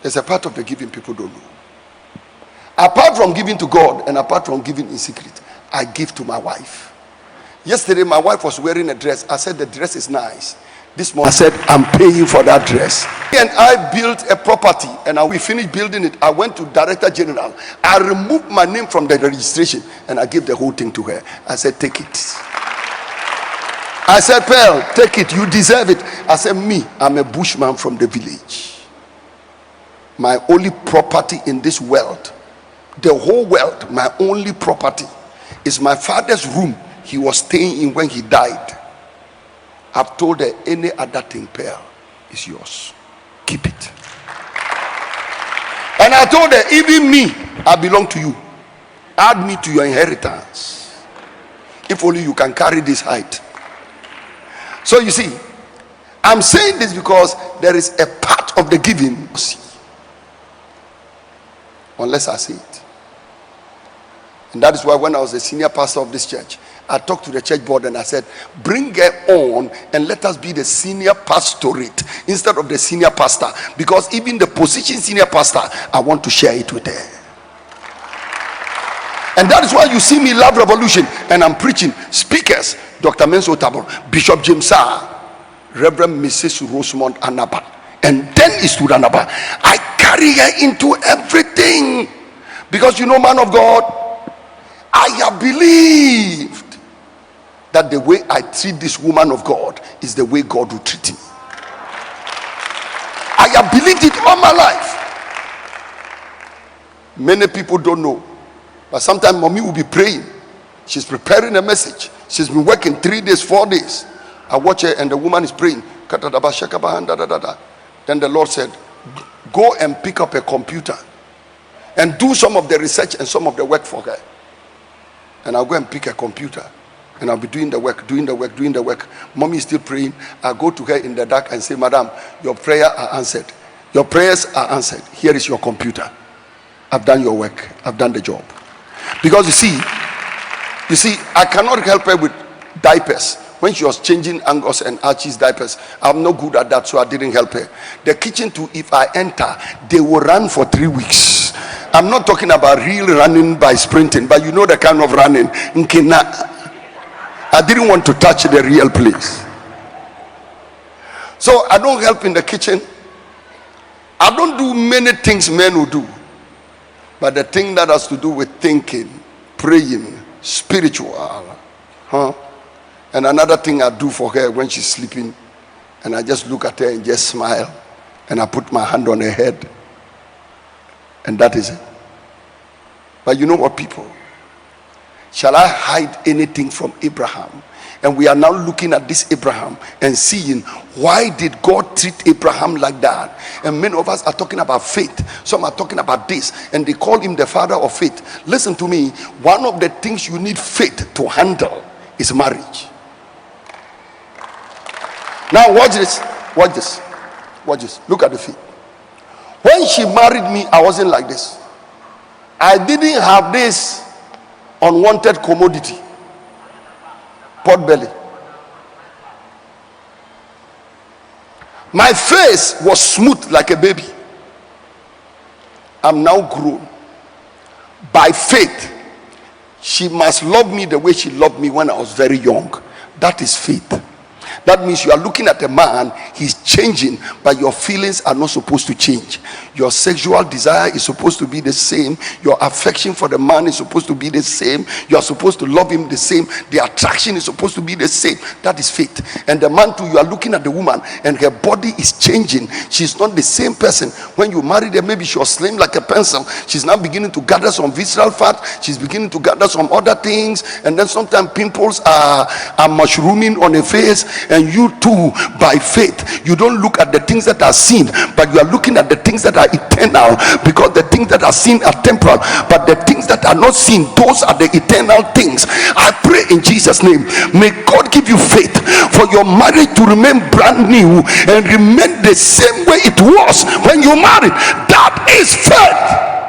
There's a part of the giving people don't know. Apart from giving to God and apart from giving in secret, I give to my wife. Yesterday, my wife was wearing a dress. I said, the dress is nice. This morning, I said, I'm paying for that dress. And I built a property, and we finished building it. I went to Director General. I removed my name from the registration, and I gave the whole thing to her. I said, take it. I said, Pearl, take it. You deserve it. I said, me, I'm a bushman from the village. My only property in this world, the whole world, my only property is my father's room he was staying in when he died. I've told her, any other thing, Pearl, is yours. Keep it. And I told her, even me, I belong to you. Add me to your inheritance. If only you can carry this height. So you see, I'm saying this because there is a part of the giving, unless I see it. And that is why when I was a senior pastor of this church, I talked to the church board and I said, bring her on and let us be the senior pastorate instead of the senior pastor, because even the position senior pastor, I want to share it with her. And that is why you see me Love Revolution, and I'm preaching speakers, Dr. Menso Tabor, Bishop James Sa, Reverend Mrs. Rosemont Anaba, and then Eastwood Anaba. I carry her into everything, because you know, man of God, I have believed that the way I treat this woman of God is the way God will treat me. I have believed it all my life. Many people don't know, but sometimes mommy will be praying. She's preparing a message. She's been working 3 days, 4 days. I watch her and the woman is praying. Then the Lord said, go and pick up a computer and do some of the research and some of the work for her. And I'll go and pick a computer and I'll be doing the work. Mommy is still praying. I go to her in the dark and say, Madam, your prayers are answered. Your prayers are answered. Here is your computer. I've done your work. I've done the job. Because you see, I cannot help her with diapers. When she was changing Angus and Archie's diapers, I'm not good at that, so I didn't help her. The kitchen too, if I enter, they will run for 3 weeks. I'm not talking about real running by sprinting, but you know the kind of running. I didn't want to touch the real place. So I don't help in the kitchen. I don't do many things men will do. But the thing that has to do with thinking, praying, spiritual, and another thing I do for her when she's sleeping, and I just look at her and just smile, and I put my hand on her head. And that is it. But you know what, people? Shall I hide anything from Abraham? And we are now looking at this Abraham and seeing, why did God treat Abraham like that? And many of us are talking about faith. Some are talking about this, and they call him the father of faith. Listen to me. One of the things you need faith to handle is marriage. Now watch this. Look at the faith. When she married me, I wasn't like this. I didn't have this unwanted commodity, pot belly. My face was smooth like a baby. I'm now grown. By faith, she must love me the way she loved me when I was very young. That is faith. That means you are looking at a man, he's changing, but your feelings are not supposed to change. Your sexual desire is supposed to be the same. Your affection for the man is supposed to be the same. You are supposed to love him the same. The attraction is supposed to be the same. That is faith. And the man too, you are looking at the woman and her body is changing. She's not the same person. When you married her, maybe she was slim like a pencil. She's now beginning to gather some visceral fat. She's beginning to gather some other things. And then sometimes pimples are mushrooming on her face. And you too, by faith, you don't look at the things that are seen, but you are looking at the things that are eternal, because the things that are seen are temporal, but the things that are not seen, those are the eternal things. I pray in Jesus' name, may God give you faith for your marriage to remain brand new and remain the same way it was when you married. That is faith.